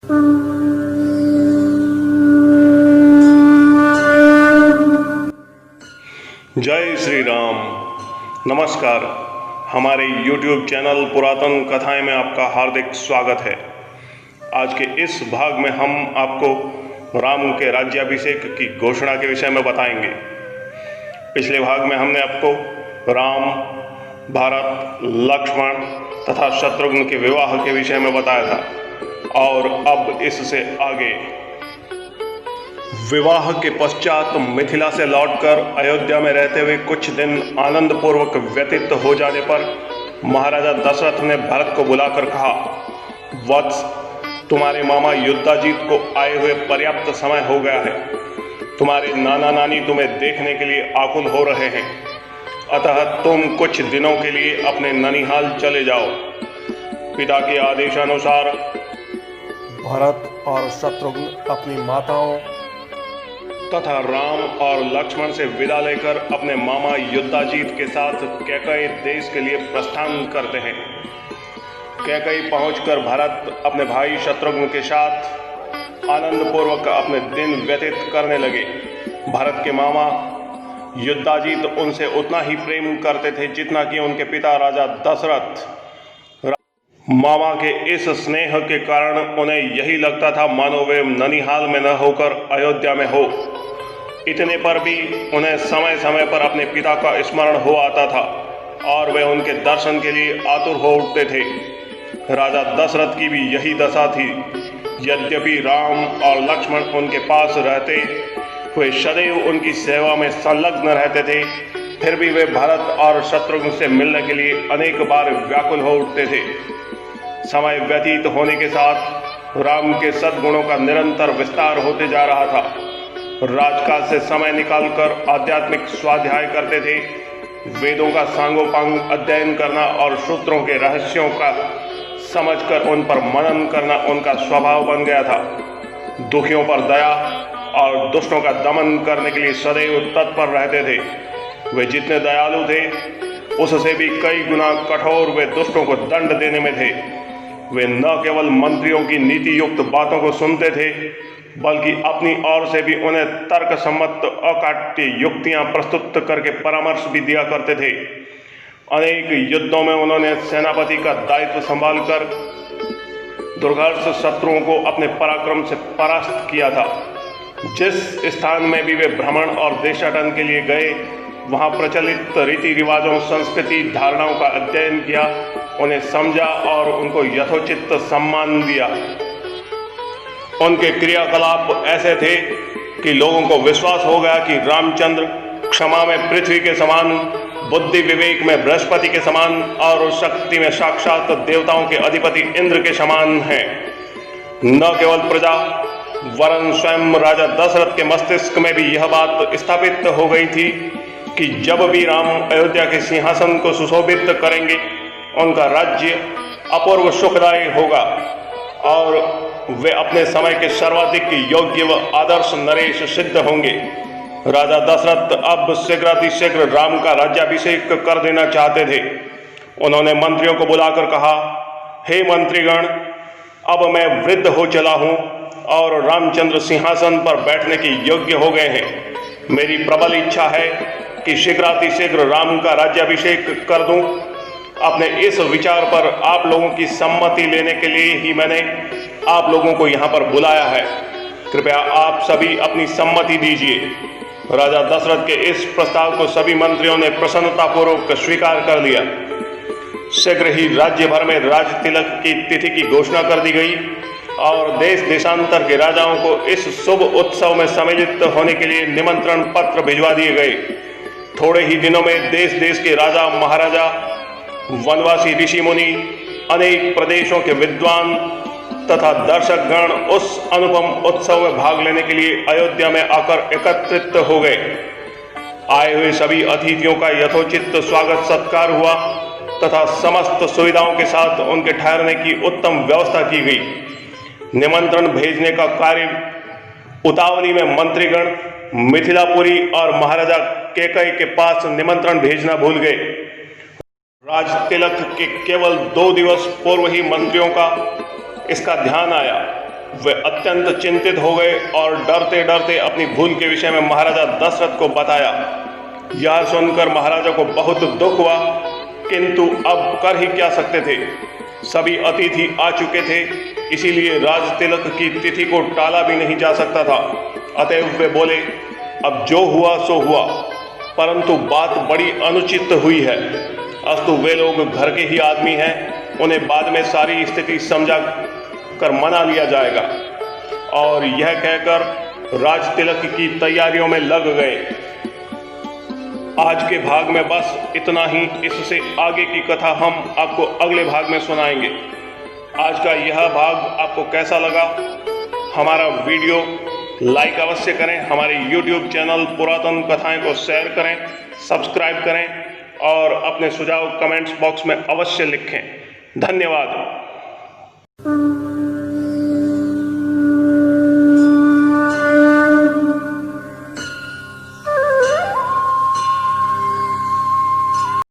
जय श्री राम। नमस्कार। हमारे YouTube चैनल पुरातन कथाएं में आपका हार्दिक स्वागत है। आज के इस भाग में हम आपको राम के राज्याभिषेक की घोषणा के विषय में बताएंगे। पिछले भाग में हमने आपको राम, भरत, लक्ष्मण तथा शत्रुघ्न के विवाह के विषय में बताया था और अब इससे आगे विवाह के पश्चात मिथिला से लौटकर अयोध्या में रहते हुए कुछ दिन आनंद पूर्वक व्यतीत हो जाने पर महाराजा दशरथ ने भरत को बुलाकर कहा, वत्स, तुम्हारे मामा युद्धाजीत को आए हुए पर्याप्त समय हो गया है। तुम्हारे नाना नानी तुम्हें देखने के लिए आकुल हो रहे हैं, अतः तुम कुछ दिनों के लिए अपने ननिहाल चले जाओ। पिता के आदेशानुसार भरत और शत्रुघ्न अपनी माताओं तथा राम और लक्ष्मण से विदा लेकर अपने मामा युद्धाजीत के साथ कैकई देश के लिए प्रस्थान करते हैं। कैकई पहुंचकर भरत अपने भाई शत्रुघ्न के साथ आनंद पूर्वक अपने दिन व्यतीत करने लगे। भरत के मामा युद्धाजीत उनसे उतना ही प्रेम करते थे जितना कि उनके पिता राजा दशरथ। मामा के इस स्नेह के कारण उन्हें यही लगता था मानो वे ननिहाल में न होकर अयोध्या में हो। इतने पर भी उन्हें समय समय पर अपने पिता का स्मरण हो आता था और वे उनके दर्शन के लिए आतुर हो उठते थे। राजा दशरथ की भी यही दशा थी। यद्यपि राम और लक्ष्मण उनके पास रहते हुए सदैव उनकी सेवा में संलग्न रहते थे, फिर भी वे भरत और शत्रुघ्न से मिलने के लिए अनेक बार व्याकुल हो उठते थे। समय व्यतीत होने के साथ राम के सद्गुणों का निरंतर विस्तार होते जा रहा था। राजकाज से समय निकालकर आध्यात्मिक स्वाध्याय करते थे। वेदों का सांगोपांग अध्ययन करना और सूत्रों के रहस्यों का समझकर उन पर मनन करना उनका स्वभाव बन गया था। दुखियों पर दया और दुष्टों का दमन करने के लिए सदैव तत्पर रहते थे। वे जितने दयालु थे उससे भी कई गुना कठोर वे दुष्टों को दंड देने में थे। वे न केवल मंत्रियों की नीति युक्त बातों को सुनते थे बल्कि अपनी ओर से भी उन्हें तर्क सम्मत अकाट्य युक्तियां प्रस्तुत करके परामर्श भी दिया करते थे। अनेक युद्धों में उन्होंने सेनापति का दायित्व संभालकर दुर्धर्ष शत्रुओं को अपने पराक्रम से परास्त किया था। जिस स्थान में भी वे भ्रमण और देशाटन के लिए गए वहां प्रचलित रीति रिवाजों, संस्कृति, धारणाओं का अध्ययन किया, उन्हें समझा और उनको यथोचित सम्मान दिया। उनके क्रियाकलाप ऐसे थे कि लोगों को विश्वास हो गया कि रामचंद्र क्षमा में पृथ्वी के समान, बुद्धि विवेक में बृहस्पति के समान और शक्ति में साक्षात देवताओं के अधिपति इंद्र के समान हैं। न केवल प्रजा वरन स्वयं राजा दशरथ के मस्तिष्क में भी यह बात स्थापित हो गई थी कि जब भी राम अयोध्या के सिंहासन को सुशोभित करेंगे उनका राज्य अपूर्व सुखदायी होगा और वे अपने समय के सर्वाधिक योग्य व आदर्श नरेश सिद्ध होंगे। राजा दशरथ अब शीघ्रातिशीघ्र राम का राज्याभिषेक कर देना चाहते थे। उन्होंने मंत्रियों को बुलाकर कहा, हे मंत्रीगण, अब मैं वृद्ध हो चला हूँ और रामचंद्र सिंहासन पर बैठने के योग्य हो गए हैं। मेरी प्रबल इच्छा है कि शीघ्रातिशीघ्र राम का राज्याभिषेक कर दूं। अपने इस विचार पर आप लोगों की सम्मति लेने के लिए ही मैंने आप लोगों को यहाँ पर बुलाया है। कृपया आप सभी अपनी सम्मति दीजिए। राजा दशरथ के इस प्रस्ताव को सभी मंत्रियों ने प्रसन्नतापूर्वक स्वीकार कर लिया। शीघ्र ही राज्य भर में राज तिलक की तिथि की घोषणा कर दी गई और देश देशांतर के राजाओं को इस शुभ उत्सव में सम्मिलित होने के लिए निमंत्रण पत्र भिजवा दिए गए। थोड़े ही दिनों में देश देश के राजा, महाराजा, वनवासी, ऋषि मुनि, अनेक प्रदेशों के विद्वान तथा दर्शकगण उस अनुपम उत्सव में भाग लेने के लिए अयोध्या में आकर एकत्रित हो गए। आए हुए सभी अतिथियों का यथोचित स्वागत सत्कार हुआ तथा समस्त सुविधाओं के साथ उनके ठहरने की उत्तम व्यवस्था की गई। निमंत्रण भेजने का कार्य उतावली में मंत्रीगण मिथिलापुरी और महाराजा कैकई के पास निमंत्रण भेजना भूल गए। राज तिलक के केवल 2 दिवस पूर्व ही मंत्रियों का इसका ध्यान आया। वे अत्यंत चिंतित हो गए और डरते डरते अपनी भूल के विषय में महाराजा दशरथ को बताया। यह सुनकर महाराजा को बहुत दुख हुआ, किंतु अब कर ही क्या सकते थे। सभी अतिथि आ चुके थे, इसीलिए राज तिलक की तिथि को टाला भी नहीं जा सकता था। अतएव वे बोले, अब जो हुआ सो हुआ, परंतु बात बड़ी अनुचित हुई है। अस्तु वे लोग घर के ही आदमी हैं, उन्हें बाद में सारी स्थिति समझा कर मना लिया जाएगा। और यह कहकर राज तिलक की तैयारियों में लग गए। आज के भाग में बस इतना ही। इससे आगे की कथा हम आपको अगले भाग में सुनाएंगे। आज का यह भाग आपको कैसा लगा? हमारा वीडियो लाइक अवश्य करें, हमारे YouTube चैनल पुरातन कथाएं को शेयर करें, सब्सक्राइब करें और अपने सुझाव कमेंट्स बॉक्स में अवश्य लिखें। धन्यवाद।